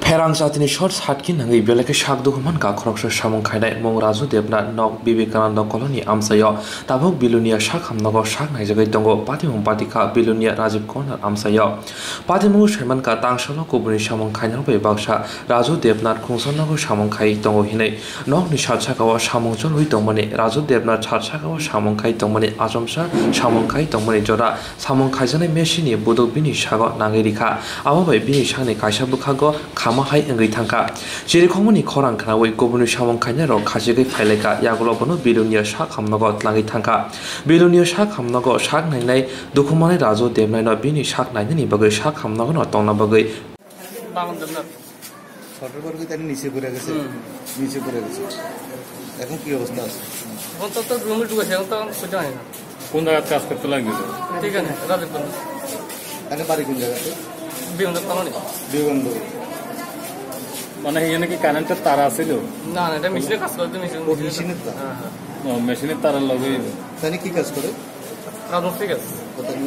Perang saat ini short hatkin nangai belake shak dokumen ka khoroksa samung khainai mong Raju Devnath nok Vivekananda koloni amsayo tabok bilunia shak hamnago shak naijagai tongo patimung patika bilunia Rajiv Corner amsayo patimung shaiman ka tangsalo kubuni samung khainal bai baksa Raju Devnath khungsonnago samung khai tongo hinai nok ni satchakawa samung chol hui tongmani Raju Devnath satchakawa samung khai tongmani ajomsa samung khai tongmani jora samung khaijanai meshini budok bini sago nangai rikha abo bai bini sakni kaisa bukhago khama hai engai thangka jeri khomoni khorang khana oi gobuni samung khaina ro khasigai phaileka yagulo bono bilunia sak hamnago tlangai thangka bilunia sak hamnago sak nainai dukhumani Raju Devnath no bini sak nainani bagai sak hamnago no tongna bagai ছটার পর কি তার নিচে পড়ে গেছে এখন কি অবস্থা আছে এখন তো রুমে ঢুকেছে এখন তো সেটা হয় না কোন জায়গায় কাজ করতে লাগছিল ঠিক আছে রাজীব এখানে বাড়ি কোন জায়গাতে বিবন্ধ মানে এখানে কি কারেন্টের তার আছিল না না এটা মেশিনে কাজ করতে মেশিনের তার মেশিনের তারের লগে তাহলে কি কাজ করে রাজমিস্ত্রি কাজ কোথায়